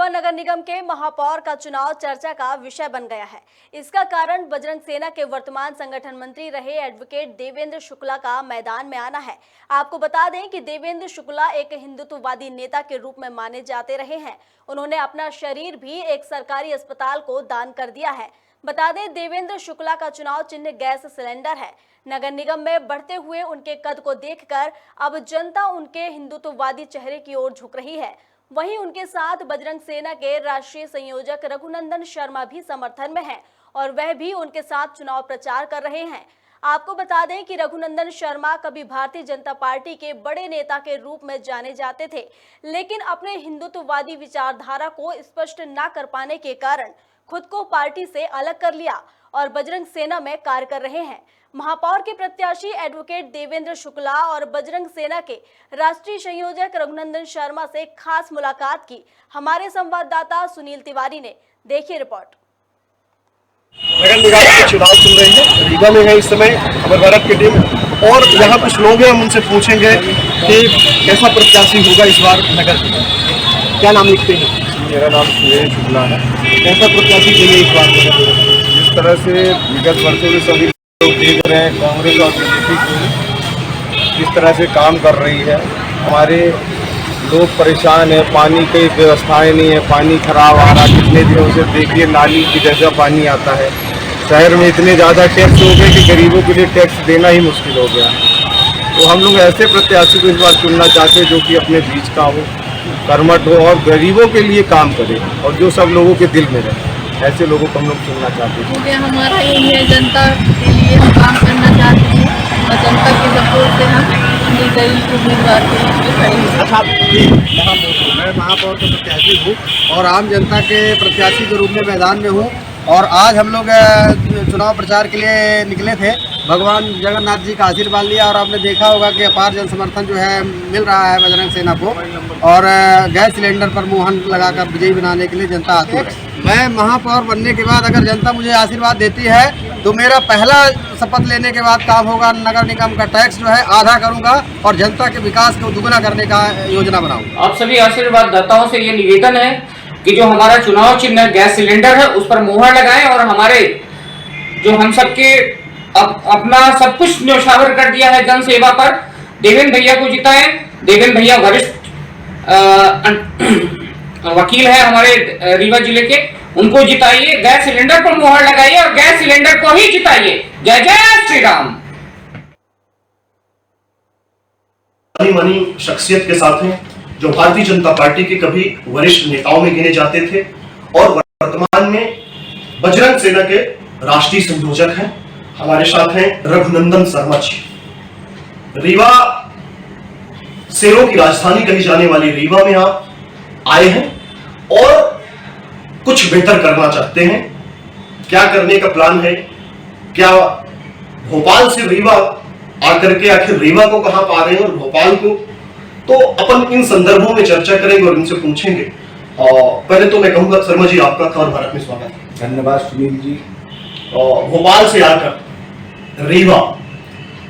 रीवा नगर निगम के महापौर का चुनाव चर्चा का विषय बन गया है। इसका कारण बजरंग सेना के वर्तमान संगठन मंत्री रहे एडवोकेट देवेंद्र शुक्ला का मैदान में आना है। आपको बता दें कि देवेंद्र शुक्ला एक हिंदुत्ववादी नेता के रूप में माने जाते रहे हैं। उन्होंने अपना शरीर भी एक सरकारी अस्पताल को दान कर दिया है। बता दें, देवेंद्र शुक्ला का चुनाव चिन्ह गैस सिलेंडर है। नगर निगम में बढ़ते हुए उनके कद को देखकर अब जनता उनके हिंदुत्ववादी चेहरे की ओर झुक रही है। वहीं उनके साथ बजरंग सेना के राष्ट्रीय संयोजक रघुनंदन शर्मा भी समर्थन में हैं और वह भी उनके साथ चुनाव प्रचार कर रहे हैं। आपको बता दें कि रघुनंदन शर्मा कभी भारतीय जनता पार्टी के बड़े नेता के रूप में जाने जाते थे, लेकिन अपने हिंदुत्ववादी विचारधारा को स्पष्ट न कर पाने के कारण खुद को पार्टी से अलग कर लिया और बजरंग सेना में कार्य कर रहे हैं। महापौर के प्रत्याशी एडवोकेट देवेंद्र शुक्ला और बजरंग सेना के राष्ट्रीय संयोजक रघुनंदन शर्मा से खास मुलाकात की हमारे संवाददाता सुनील तिवारी ने। देखिए रिपोर्ट। नगर निगम के चुनाव चल रहे हैं। रीवा में है इस समय अमर भारत की टीम और यहाँ कुछ लोग हैं, हम उनसे पूछेंगे कि कैसा प्रत्याशी होगा इस बार नगर निगम। क्या नाम लिखते हैं? मेरा नाम सुरेश शुक्ला है। कैसा प्रत्याशी चाहिए इस बार नगर निगम? जिस तरह से विगत वर्षों में सभी लोग देख रहे हैं, कांग्रेस और बीजेपी किस तरह से काम कर रही है। हमारे लोग परेशान हैं, पानी की व्यवस्थाएं नहीं है, पानी खराब आ रहा। कितने दिनों से देखिए नाली की जगह पानी आता है। शहर में इतने ज़्यादा टैक्स हो गए कि गरीबों के लिए टैक्स देना ही मुश्किल हो गया। तो हम लोग ऐसे प्रत्याशी को इस बार चुनना चाहते हैं जो कि अपने बीच का हो, कर्मठ हो और गरीबों के लिए काम करे और जो सब लोगों के दिल में रहे। ऐसे लोगों को हम लोग चुनना चाहते हैं। क्योंकि हमारा यही है, जनता के लिए हम काम करना चाहते हैं और जनता के सपोर्ट से हम गरीब उम्मीदवार के लिए खड़े हैं। अच्छा, मैं महापौर का प्रत्याशी हूँ और आम जनता के प्रत्याशी के रूप में मैदान में हूँ और आज हम लोग चुनाव प्रचार के लिए निकले थे। भगवान जगन्नाथ जी का आशीर्वाद लिया और आपने देखा होगा कि अपार जन समर्थन जो है मिल रहा है बजरंग सेना को और गैस सिलेंडर पर मुहर लगाकर विजयी बनाने के लिए जनता आती है। मैं महापौर बनने के बाद अगर जनता मुझे आशीर्वाद देती है तो मेरा पहला शपथ लेने के बाद काम होगा, नगर निगम का टैक्स जो है आधा करूंगा और जनता के विकास को दुगना करने का योजना बनाऊंगा। आप सभी आशीर्वाददाताओं से ये निवेदन है कि जो हमारा चुनाव चिन्ह गैस सिलेंडर है उस पर मुहर लगाएं और हमारे जो हम सबके अपना सब कुछ न्यौछावर कर दिया है जन सेवा पर, देवेंद्र भैया को जिताएं। देवेंद्र भैया वरिष्ठ वकील है हमारे रीवा जिले के, उनको जिताइए। गैस सिलेंडर पर मुहर लगाइए और गैस सिलेंडर को ही जिताइए। जय जय श्री राम। मानी शख्सियत के साथ हैं जो भारतीय जनता पार्टी के कभी वरिष्ठ नेताओं में गिने जाते थे और वर्तमान में बजरंग सेना के राष्ट्रीय संयोजक हैं। हमारे साथ हैं रघुनंदन शर्मा जी। रीवा शेरों की राजधानी कही जाने वाली रीवा में आप आए हैं और कुछ बेहतर करना चाहते हैं। क्या करने का प्लान है? क्या भोपाल से रीवा आकर के आखिर रीवा को कहां पा रहे हैं और भोपाल को? तो अपन इन संदर्भों में चर्चा करेंगे और इनसे पूछेंगे। और पहले तो मैं कहूंगा शर्मा जी, आपका खबर भारत में स्वागत है। धन्यवाद सुनील जी। भोपाल से आकर रीवा,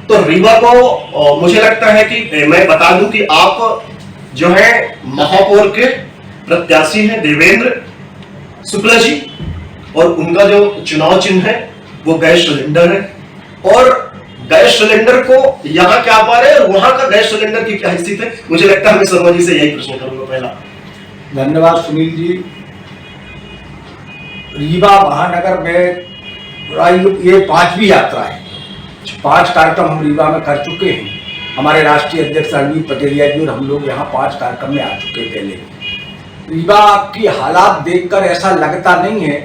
तो रीवा को मुझे लगता है कि मैं बता दूं कि आप जो है महापौर के प्रत्याशी हैं देवेंद्र शुक्ला जी और उनका जो चुनाव चिन्ह है वो गैस सिलेंडर है और गैस सिलेंडर को यहाँ क्या पा रहे हैं और वहां का गैस सिलेंडर की क्या हैसियत है? मुझे लगता है मैं शर्मा जी से यही प्रश्न करूंगा पहला। धन्यवाद सुनील जी। रीवा महानगर में ये 5वीं यात्रा है। 5 कार्यक्रम हम रीवा में कर चुके हैं। हमारे राष्ट्रीय अध्यक्ष रणजीत पटेलिया जी और हम लोग यहाँ 5 कार्यक्रम में आ चुके पहले। रीवा की हालात देखकर ऐसा लगता नहीं है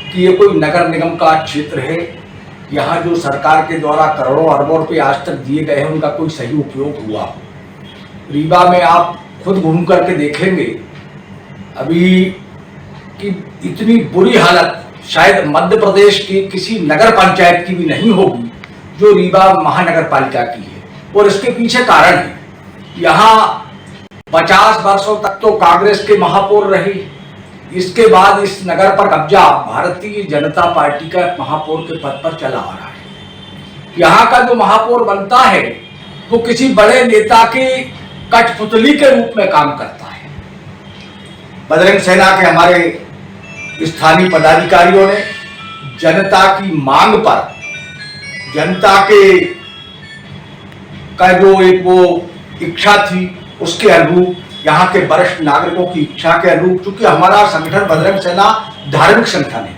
कि ये कोई नगर निगम का क्षेत्र है। यहाँ जो सरकार के द्वारा करोड़ों अरबों रुपये आज तक दिए गए हैं उनका कोई सही उपयोग हुआ। रीवा में आप खुद घूम करके देखेंगे अभी कि इतनी बुरी हालत शायद मध्य प्रदेश की किसी नगर पंचायत की भी नहीं होगी जो रीवा महानगर पालिका की है। और इसके पीछे कारण है, यहाँ 50 वर्षों तक तो कांग्रेस के महापौर रही। इसके बाद इस नगर पर कब्जा भारतीय जनता पार्टी का महापौर के पद पर चला आ रहा है। यहाँ का जो महापौर बनता है वो किसी बड़े नेता की कठपुतली के रूप में काम करता है। बजरंग सेना के हमारे स्थानीय पदाधिकारियों ने जनता की मांग पर, जनता के का जो एक वो इच्छा थी उसके अनुरूप, यहाँ के वरिष्ठ नागरिकों की इच्छा के अनुरूप, चूंकि हमारा संगठन बजरंग सेना धार्मिक संगठन है,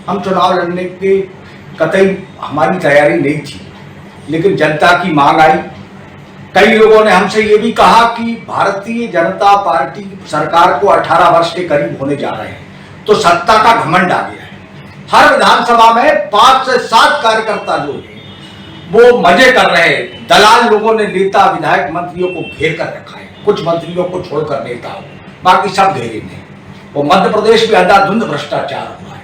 हम चुनाव लड़ने के कतई हमारी तैयारी नहीं थी, लेकिन जनता की मांग आई। कई लोगों ने हमसे ये भी कहा कि भारतीय जनता पार्टी सरकार को 18 वर्ष के करीब होने जा रहे हैं, तो सत्ता का घमंड आ गया है। हर विधानसभा में 5 से 7 कार्यकर्ता जो है वो मजे कर रहे हैं। दलाल लोगों ने नेता विधायक मंत्रियों को घेर कर रखा है, कुछ मंत्रियों को छोड़कर नेता, बाकी सब घेरे में। वो मध्य प्रदेश में अंधाधुंध भ्रष्टाचार हुआ है,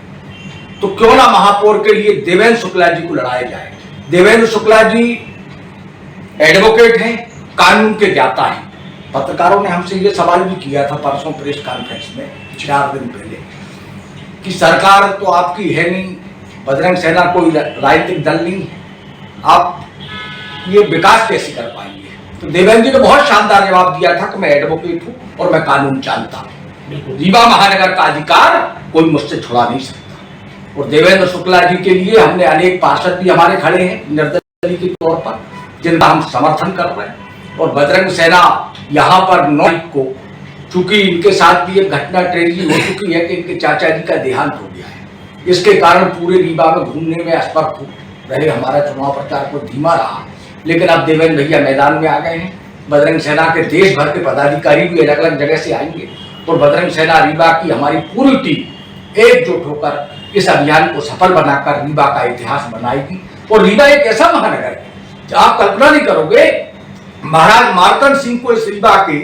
तो क्यों ना महापौर के लिए देवेंद्र शुक्ला जी को लड़ाया जाए। देवेंद्र शुक्ला जी एडवोकेट हैं, कानून के ज्ञाता हैं। पत्रकारों ने हमसे ये सवाल भी किया था परसों प्रेस कॉन्फ्रेंस में 4 दिन पहले कि सरकार तो आपकी है नहीं, बजरंग सेना कोई राजनीतिक दल नहीं है, आप ये विकास कैसे कर पाएंगे। तो देवेंद्र जी ने बहुत शानदार जवाब दिया था कि मैं एडवोकेट हूं और मैं कानून जानता हूं, रीवा महानगर का अधिकार कोई मुझसे छुड़ा नहीं सकता। और देवेंद्र शुक्ला जी के लिए हमने अनेक पार्षद भी हमारे खड़े हैं निर्दलीय के तौर पर, जिनका हम समर्थन कर रहे हैं। और बजरंग सेना यहाँ पर 9 को, चूंकि इनके साथ भी एक घटना ट्रेजिक हो चुकी है कि इनके चाचा जी का देहांत हो गया है, इसके कारण पूरे रीवा में घूमने में असमर्थ रहे, हमारा चुनाव प्रचार को धीमा रहा। लेकिन अब देवेंद्र भैया मैदान में आ गए हैं, बजरंग सेना के देश भर के पदाधिकारी भी अलग अलग जगह से आएंगे और बजरंग सेना रीवा की हमारी पूरी टीम एकजुट होकर इस अभियान को सफल बनाकर रीवा का इतिहास बनाएगी। और रीवा एक ऐसा महानगर है, आप कल्पना नहीं करोगे, महाराज मार्तंड सिंह को इस रीवा के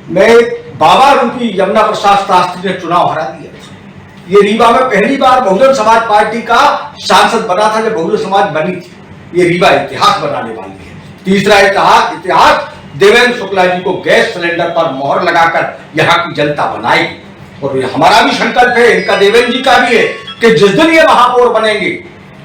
में बाबा रूपी यमुना प्रसाद शास्त्री ने चुनाव हरा दिया था। ये रीवा में पहली बार बहुजन समाज पार्टी का सांसद बना था जब बहुजन समाज बनी थी। ये रीवा इतिहास बनाने वाली है। तीसरा इतिहास देवेंद्र शुक्ला जी को गैस सिलेंडर पर मोहर लगाकर यहाँ की जनता बनाएगी। और हमारा भी संकल्प है, इनका देवेंद्र जी का भी है कि जिस दिन ये महापौर बनेंगे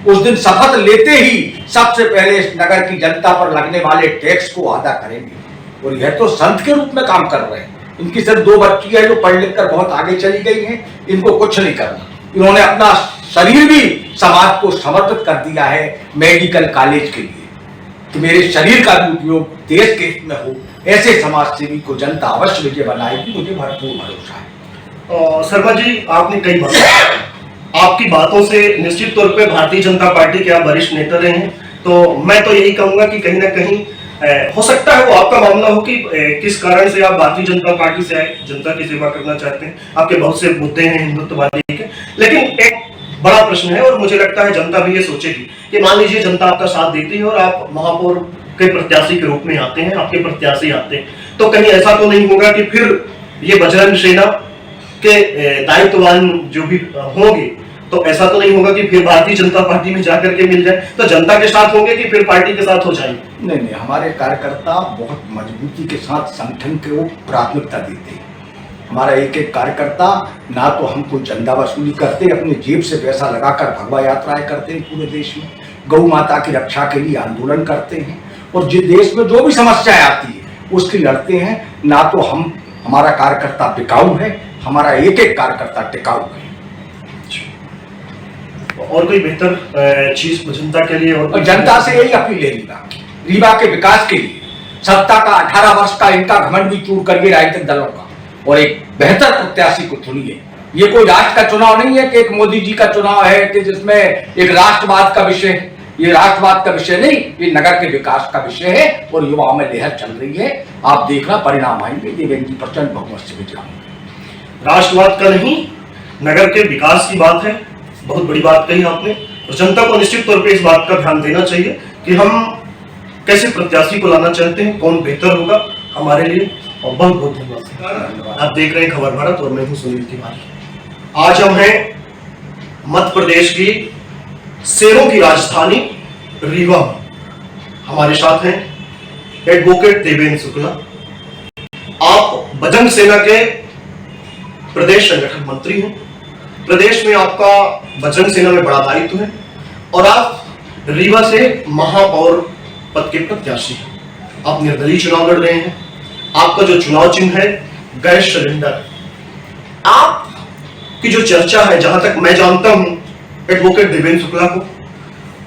उस दिन शपथ लेते ही सबसे पहले इस नगर की जनता पर लगने वाले टैक्स को अदा करेंगे। और यह तो संत के रूप में काम कर रहे हैं। इनकी सिर्फ 2 बच्ची है जो पढ़ लिख कर बहुत आगे चली गई हैं, इनको कुछ नहीं करना। इन्होंने अपना शरीर भी समाज को समर्पित कर दिया है मेडिकल कॉलेज के लिए, कि मेरे शरीर का भी उपयोग देश के हित में हो। ऐसे समाज सेवी को जनता अवश्य विजय बनाएगी, मुझे भरपूर भरोसा है। शर्मा जी, आपने कई बार आपकी बातों से निश्चित तौर पे भारतीय जनता पार्टी के आप वरिष्ठ नेता रहे हैं, तो मैं तो यही कहूंगा कि कहीं ना कहीं हो सकता है वो आपका मामला हो कि किस कारण से आप भारतीय जनता पार्टी से आए, जनता की सेवा करना चाहते हैं। आपके बहुत से मुद्दे हैं हिंदुत्ववादी के, लेकिन एक बड़ा प्रश्न है और मुझे लगता है जनता भी ये सोचेगी कि मान लीजिए जनता आपका साथ देती है और आप महापौर के प्रत्याशी के रूप में आते हैं, आपके प्रत्याशी आते हैं, तो कहीं ऐसा तो नहीं होगा कि फिर ये बजरंग सेना के दायित्ववान जो भी होंगे, तो ऐसा तो नहीं होगा कि फिर भारतीय जनता पार्टी में जाकर के मिल जाए, तो जनता के साथ होंगे कि फिर पार्टी के साथ हो जाएंगे? नहीं, हमारे कार्यकर्ता बहुत मजबूती के साथ संगठन को प्राथमिकता देते हैं। हमारा एक एक कार्यकर्ता ना तो हम कोई चंदा वसूली करते, अपने जेब से पैसा लगाकर भगवा यात्राएं करते हैं पूरे देश में, गौ माता की रक्षा के लिए आंदोलन करते हैं, और जिस देश में जो भी समस्याएं आती है उसकी लड़ते हैं। ना तो हमारा कार्यकर्ता बिकाऊ है, हमारा एक एक कार्यकर्ता टिकाऊ है। और कोई बेहतर चीज जनता के लिए? और जनता से यही अपील है रीवा के विकास के लिए, सत्ता का 18 वर्ष का इनका घमंड भी चूर करिए राजनीतिक दलों का, और एक बेहतर प्रत्याशी को चुनिए। ये कोई राष्ट्र का चुनाव नहीं है कि एक मोदी जी का चुनाव है कि जिसमें एक राष्ट्रवाद का विषय है। ये राष्ट्रवाद का विषय नहीं, ये नगर के विकास का विषय है और युवाओं में लहर चल रही है। आप देखना परिणाम आएंगे, देवेंद्र जी प्रचंड बहुमत से विजय होंगे। राष्ट्रवाद का नहीं, नगर के विकास की बात है, बहुत बड़ी बात कही आपने। और जनता को निश्चित तौर पे इस बात का ध्यान देना चाहिए कि हम कैसे प्रत्याशी को लाना चाहते हैं, कौन बेहतर होगा हमारे लिए। और बहुत बहुत धन्यवाद। आप देख रहे हैं खबर भारत और मैं हूं सुनील तिवारी। आज हम हैं मध्य प्रदेश की शेरों की राजधानी रीवा में। हमारे साथ हैं एडवोकेट देवेंद्र शुक्ला। आप बजरंग सेना के प्रदेश संगठन मंत्री हैं। प्रदेश में आपका बजरंग सेना में बड़ा दायित्व है और आप रीवा से महापौर पद के प्रत्याशी हैं। आप निर्दलीय चुनाव लड़ रहे हैं। आपका जो चुनाव चिन्ह है गैस सिलेंडर। आप की जो चर्चा है, जहां तक मैं जानता हूं एडवोकेट देवेंद्र शुक्ला को,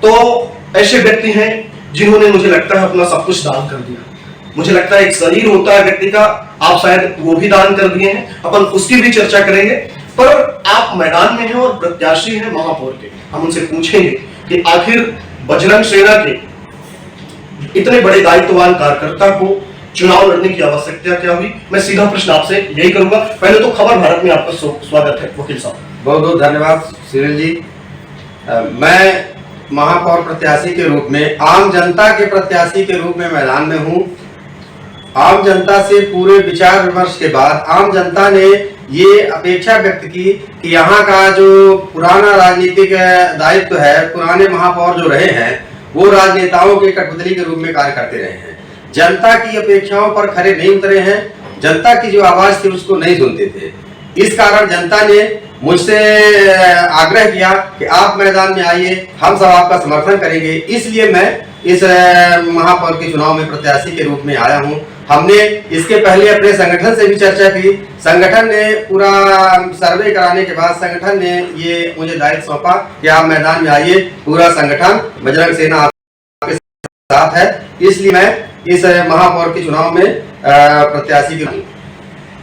तो ऐसे व्यक्ति हैं जिन्होंने मुझे लगता है अपना सब कुछ दान कर दिया। मुझे लगता है एक शरीर होता है व्यक्ति का, आप शायद वो भी दान कर दिए हैं, अपन उसकी भी चर्चा करेंगे। पर आप मैदान में हैं और प्रत्याशी हैं महापौर के, हम उनसे पूछेंगे कि आखिर बजरंग सेना के इतने बड़े दायित्ववान कार्यकर्ता को चुनाव लड़ने की आवश्यकता क्या हुई। मैं सीधा प्रश्न आपसे यही करूंगा। पहले तो खबर भारत में आपका स्वागत है वकील साहब। बहुत बहुत धन्यवाद सुनील जी। मैं महापौर प्रत्याशी के रूप में, आम जनता के प्रत्याशी के रूप में मैदान में हूं। आम जनता से पूरे विचार विमर्श के बाद आम जनता ने ये अपेक्षा व्यक्त की कि यहाँ का जो पुराना राजनीतिक दायित्व है, पुराने महापौर जो रहे हैं वो राजनेताओं के कठपुतली के रूप में कार्य करते रहे हैं, जनता की अपेक्षाओं पर खरे नहीं उतरे हैं, जनता की जो आवाज थी उसको नहीं सुनते थे। इस कारण जनता ने मुझसे आग्रह किया कि आप मैदान में आइए, हम सब आपका समर्थन करेंगे। इसलिए मैं इस महापौर के चुनाव में प्रत्याशी के रूप में आया हूं। हमने इसके पहले अपने संगठन से भी चर्चा की। संगठन ने पूरा सर्वे कराने के बाद संगठन ने ये मुझे दायित्व सौंपा कि आप मैदान में आइए, पूरा संगठन बजरंग सेना आपके साथ है। इसलिए मैं इस महापौर के चुनाव में प्रत्याशी के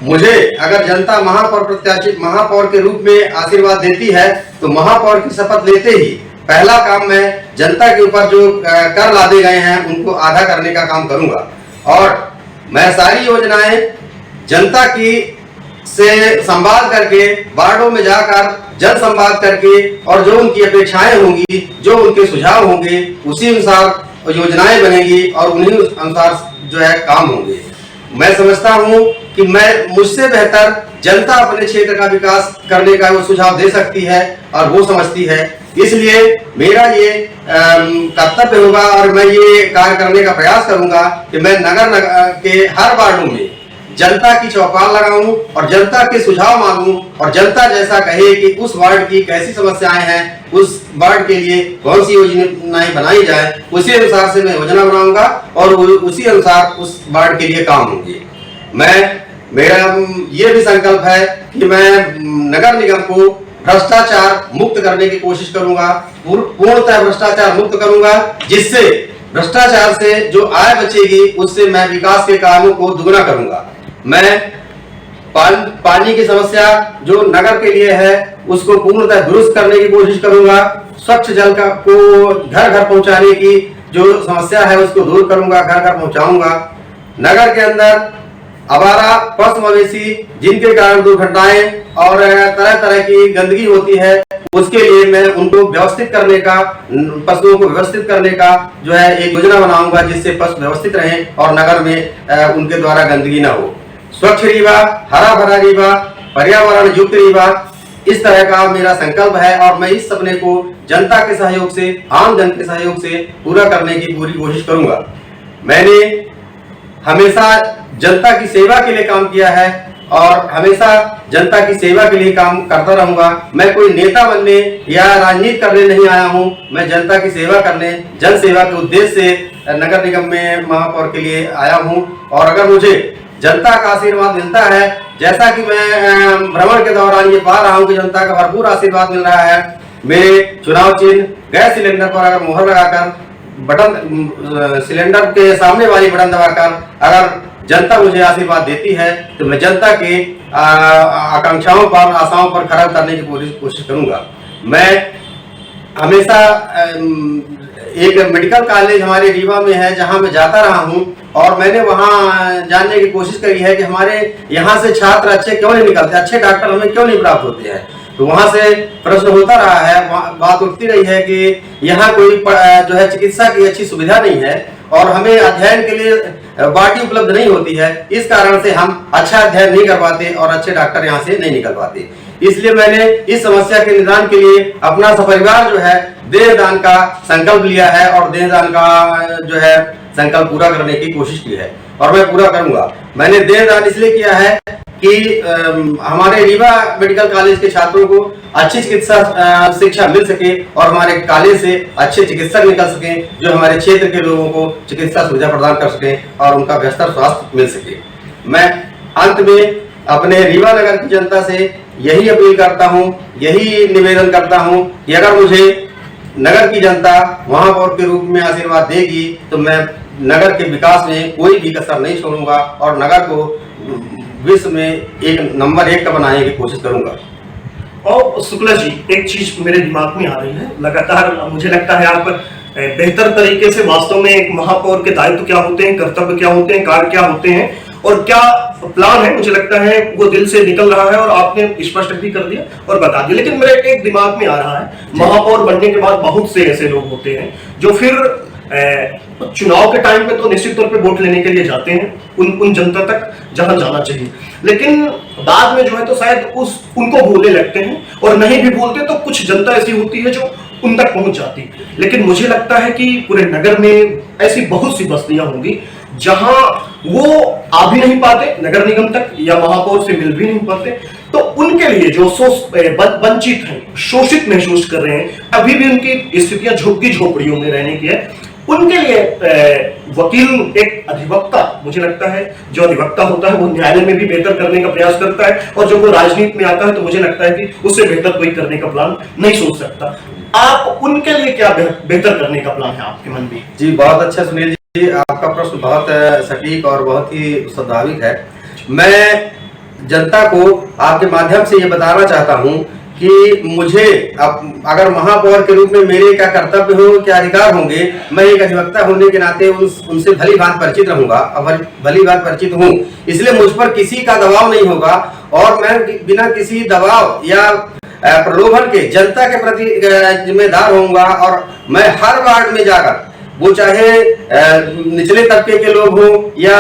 मुझे अगर जनता महापौर के रूप में आशीर्वाद देती है तो महापौर की शपथ लेते ही पहला काम मैं जनता के ऊपर जो कर लादे गए हैं उनको आधा करने का काम करूंगा और मैं सारी योजनाएं जनता की से संवाद करके, वार्डों में जाकर जन संवाद करके और जो उनकी अपेक्षाएं होंगी, जो उनके सुझाव होंगे, उसी अनुसार योजनाएं बनेगी और उन्हीं अनुसार जो है काम होंगे। मैं समझता हूं कि मुझसे बेहतर जनता अपने क्षेत्र का विकास करने का वो सुझाव दे सकती है और वो समझती है। इसलिए मेरा ये कर्तव्य होगा और मैं ये कार्य करने का प्रयास करूंगा कि मैं नगर के हर वार्डों में जनता की चौपाल लगाऊं और जनता के सुझाव मांगूं और जनता जैसा कहे कि उस वार्ड की कैसी समस्याएं हैं, उस वार्ड के लिए कौन सी योजनाएं बनाई जाए, उसी अनुसार से मैं योजना बनाऊंगा और उसी अनुसार उस वार्ड के लिए काम होंगे। मेरा ये भी संकल्प है कि मैं नगर निगम को भ्रष्टाचार मुक्त करने की कोशिश करूंगा, पूर्णतः भ्रष्टाचार मुक्त करूंगा, जिससे भ्रष्टाचार से जो आय बचेगी उससे मैं विकास के कामों को दुगना करूंगा। मैं पानी की समस्या जो नगर के लिए है उसको पूर्णतः दुरुस्त करने की कोशिश करूंगा। स्वच्छ जल को घर घर पहुंचाने की जो समस्या है उसको दूर करूंगा, घर घर पहुंचाऊंगा। नगर के अंदर आवारा पशु मवेशी जिनके कारण दुर्घटनाएं और तरह तरह की गंदगी होती है, उसके लिए मैं उनको व्यवस्थित करने का, पशुओं को व्यवस्थित करने का जो है एक योजना बनाऊंगा जिससे पशु व्यवस्थित रहें और नगर में उनके द्वारा गंदगी ना हो। स्वच्छ रीवा, हरा भरा रीवा, पर्यावरण युक्त रीवा, इस तरह का मेरा संकल्प है और मैं इस सपने को जनता के सहयोग से, आम जन के सहयोग से पूरा करने की पूरी कोशिश करूंगा। मैंने हमेशा जनता की सेवा के लिए काम किया है और हमेशा जनता की सेवा के लिए काम करता रहूंगा। मैं कोई नेता बनने या राजनीति करने नहीं आया हूं, मैं जनता की सेवा करने, जन सेवा के उद्देश्य से नगर निगम में महापौर के लिए आया हूं। और अगर मुझे जनता का आशीर्वाद मिलता है, जैसा कि मैं भ्रमण के दौरान ये पा रहा हूं कि जनता का भरपूर आशीर्वाद मिल रहा है, मेरे चुनाव चिन्ह गैस सिलेंडर पर अगर मुहर लगाकर बटन सिलेंडर के सामने वाली बटन दबाकर अगर जनता मुझे आशीर्वाद देती है तो मैं जनता की आकांक्षाओं पर, आशाओं पर खरा उतरने की कोशिश करूंगा। मैं हमेशा एक मेडिकल कॉलेज हमारे रीवा में है जहां मैं जाता रहा हूं और मैंने वहां जानने की कोशिश करी है कि हमारे यहाँ से छात्र अच्छे क्यों नहीं निकलते, अच्छे डॉक्टर हमें क्यों नहीं प्राप्त होते हैं। तो वहां से प्रश्न होता रहा है, बात उठती रही है कि यहाँ कोई जो है चिकित्सा की अच्छी सुविधा नहीं है और हमें अध्ययन के लिए बाटी उपलब्ध नहीं होती है। इस कारण से हम अच्छा अध्ययन नहीं कर पाते और अच्छे डॉक्टर यहाँ से नहीं निकल पाते। इसलिए मैंने इस समस्या के निदान के लिए अपना सपरिवार जो है देहदान का संकल्प लिया है और देहदान का जो है संकल्प पूरा करने की कोशिश की है और मैं पूरा करूंगा। मैंने देहदान इसलिए किया है कि हमारे रीवा मेडिकल कॉलेज के छात्रों को अच्छी चिकित्सा शिक्षा मिल सके और हमारे कॉलेज से अच्छे चिकित्सक निकल सकें जो हमारे क्षेत्र के लोगों को चिकित्सा सुविधा प्रदान कर सकें और उनका बेहतर स्वास्थ्य मिल सके। मैं अंत में अपने रीवा नगर की जनता से यही अपील करता हूं, यही निवेदन करता हूं कि अगर मुझे नगर की जनता महापौर के रूप में आशीर्वाद देगी तो मैं नगर के विकास में कोई भी कसर नहीं छोड़ूंगा और नगर को विश्व में एक नंबर 1 का बनाने की कोशिश करूंगा। और शुक्ला जी, एक चीज मेरे दिमाग में आ रही है लगातार, मुझे लगता है आप बेहतर तरीके से वास्तव में एक महापौर के दायित्व क्या होते हैं, कर्तव्य क्या होते हैं, कार्य क्या होते हैं और क्या प्लान है, मुझे लगता है वो दिल से निकल रहा है और आपने स्पष्ट भी कर दिया और बता दिया। लेकिन मेरे एक दिमाग में आ रहा है, महापौर बनने के बाद बहुत से ऐसे लोग होते हैं जो फिर चुनाव के टाइम पे तो निश्चित तौर पे वोट लेने के लिए जाते हैं उन जनता तक जहां जाना चाहिए, लेकिन बाद में जो है तो शायद उनको भूलने लगते हैं और नहीं भी भूलते तो कुछ जनता ऐसी होती है जो उन तक पहुंच जाती। लेकिन मुझे लगता है कि पूरे नगर में ऐसी बहुत सी बस्तियां होंगी जहां वो आ भी नहीं पाते नगर निगम तक या महापौर से मिल भी नहीं पाते, तो उनके लिए जो वंचित हैं, शोषित महसूस कर रहे हैं, अभी भी उनकी स्थितियां झुग्गी झोपड़ियों में रहने की है, उनके लिए वकील एक अधिवक्ता, मुझे लगता है जो अधिवक्ता होता है वो न्यायालय में भी बेहतर करने का प्रयास करता है और जब वो राजनीति में आता है तो मुझे लगता है कि उससे बेहतर कोई करने का प्लान नहीं सोच सकता। आप उनके लिए क्या बेहतर करने का प्लान है आपके मन में? जी बहुत अच्छा सुनील जी, आपका प्रश्न बहुत सटीक और बहुत ही स्वाभाविक है। मैं जनता को आपके माध्यम से ये बताना चाहता हूँ कि मुझे अगर महापौर के रूप में मेरे क्या कर्तव्य हो, क्या अधिकार होंगे, मैं एक अधिवक्ता होने के नाते उनसे भली भांति परिचित रहूंगा और भली भांति परिचित हूँ, इसलिए मुझ पर किसी का दबाव नहीं होगा और मैं बिना किसी दबाव या प्रलोभन के जनता के प्रति जिम्मेदार होऊंगा और मैं हर वार्ड में जाकर, वो चाहे निचले तबके के लोग हों या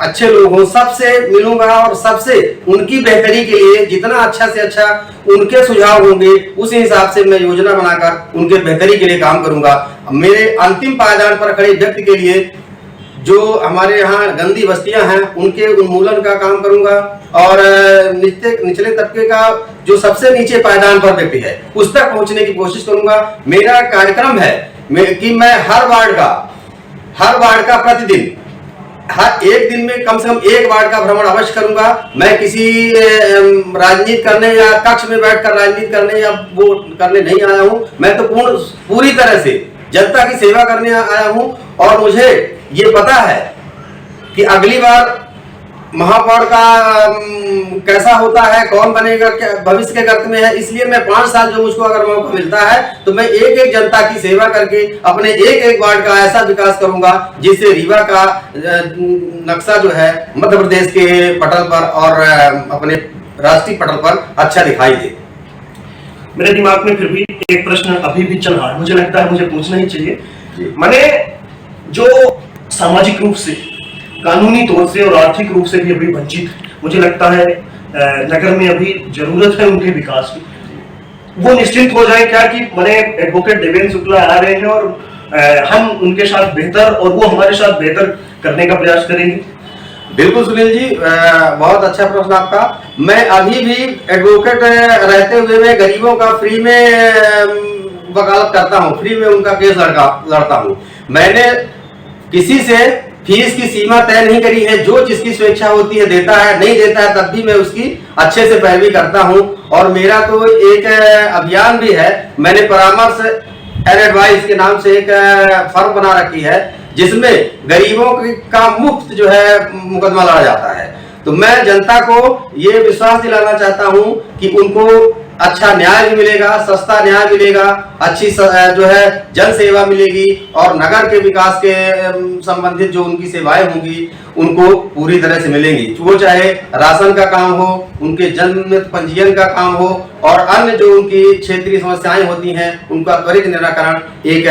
अच्छे लोग हों, सबसे मिलूंगा और सबसे उनकी बेहतरी के लिए जितना अच्छा से अच्छा उनके सुझाव होंगे उस हिसाब से मैं योजना बनाकर उनके बेहतरी के लिए काम करूंगा। मेरे अंतिम पायदान पर खड़े व्यक्ति के लिए जो हमारे यहाँ गंदी बस्तियां हैं उनके उन्मूलन का काम करूंगा और निचले तबके का जो सबसे नीचे पायदान पर व्यक्ति है उस तक पहुंचने की कोशिश करूंगा। मेरा कार्यक्रम है कि मैं हर वार्ड का प्रतिदिन हर एक दिन में कम से कम एक वार्ड का भ्रमण अवश्य करूंगा। मैं किसी राजनीति करने या कक्ष में बैठकर राजनीति करने या वो करने नहीं आया हूं, मैं तो पूरी तरह से जनता की सेवा करने आया हूं और मुझे ये पता है कि अगली बार महापौर का कैसा होता है, कौन बनेगा, भविष्य के गर्त में है, इसलिए मैं 5 साल जो मुझको अगर मौका मिलता है तो मैं एक एक जनता की सेवा करके अपने एक एक वार्ड का ऐसा विकास करूंगा जिससे रीवा का नक्शा जो है मध्य प्रदेश के पटल पर और अपने राष्ट्रीय पटल पर अच्छा दिखाई दे। मेरे दिमाग में फिर भी एक प्रश्न अभी भी चल रहा है, मुझे लगता है मुझे पूछना ही चाहिए। मैंने जो सामाजिक रूप से, कानूनी तौर से और आर्थिक रूप से भी अभी वंचित, मुझे लगता है नगर में अभी जरूरत है उनके विकास की, वो निश्चिंत हो जाए क्या कि मैंने एडवोकेट देवेंद्र शुक्ला आ रहे हैं और हम उनके साथ बेहतर और वो हमारे साथ बेहतर करने का प्रयास करेंगे। बिल्कुल सुनील जी, बहुत अच्छा प्रश्न आपका। मैं अभी भी एडवोकेट रहते हुए मैं गरीबों का फ्री में वकालत करता हूं, फ्री में उनका केस लड़ता हूं। मैंने किसी से फीस की सीमा तय नहीं करी है, जो जिसकी स्वेच्छा होती है देता है, नहीं देता है तब भी मैं उसकी अच्छे से पैरवी करता हूं। और मेरा तो एक अभियान भी है, मैंने परामर्श एंड एडवाइस के नाम से एक फर्म बना रखी है जिसमें गरीबों का मुफ्त जो है मुकदमा लड़ा जाता है। तो मैं जनता को ये विश्वास दिलाना चाहता हूं कि उनको अच्छा न्याय भी मिलेगा, सस्ता न्याय मिलेगा, अच्छी जो है जन सेवा मिलेगी और नगर के विकास के संबंधित जो उनकी सेवाएं होंगी उनको पूरी तरह से मिलेंगी। वो चाहे राशन का काम हो, उनके जन्म पंजीयन का काम हो और अन्य जो उनकी क्षेत्रीय समस्याएं होती हैं उनका त्वरित निराकरण एक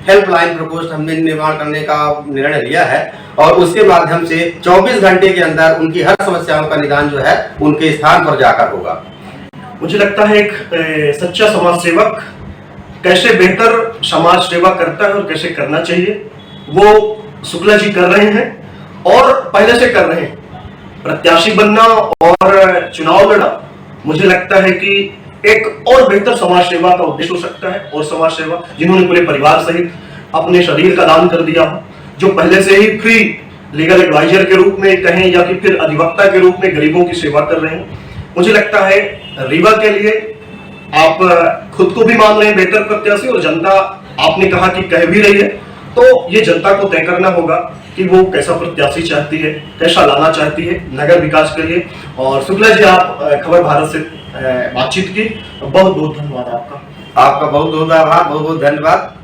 हेल्पलाइन प्रकोष्ठ हमने निर्माण करने का निर्णय लिया है और उसके माध्यम से 24 घंटे के अंदर उनकी हर समस्याओं का निदान जो है उनके स्थान पर जाकर होगा। मुझे लगता है एक सच्चा समाज सेवक कैसे बेहतर समाज सेवा करता है और कैसे करना चाहिए वो शुक्ला जी कर रहे हैं और पहले से कर रहे हैं। प्रत्याशी बनना और चुनाव लड़ा, मुझे लगता है कि एक और बेहतर समाज सेवा का उद्देश्य हो सकता है। और समाज सेवा जिन्होंने पूरे परिवार सहित अपने शरीर का दान कर दिया हो, जो पहले से ही फ्री लीगल एडवाइजर के रूप में कहें या कि फिर अधिवक्ता के रूप में गरीबों की सेवा कर रहे हैं। मुझे लगता है रीवा के लिए आप खुद को भी मान रहे हैं बेहतर प्रत्याशी, और जनता आपने कहा कि कह भी रही है, तो ये जनता को तय करना होगा कि वो कैसा प्रत्याशी चाहती है, कैसा लाना चाहती है नगर विकास के लिए। और शुक्ला जी, आप खबर भारत से बातचीत की, बहुत बहुत धन्यवाद आपका। आपका बहुत बहुत आभार, बहुत बहुत धन्यवाद।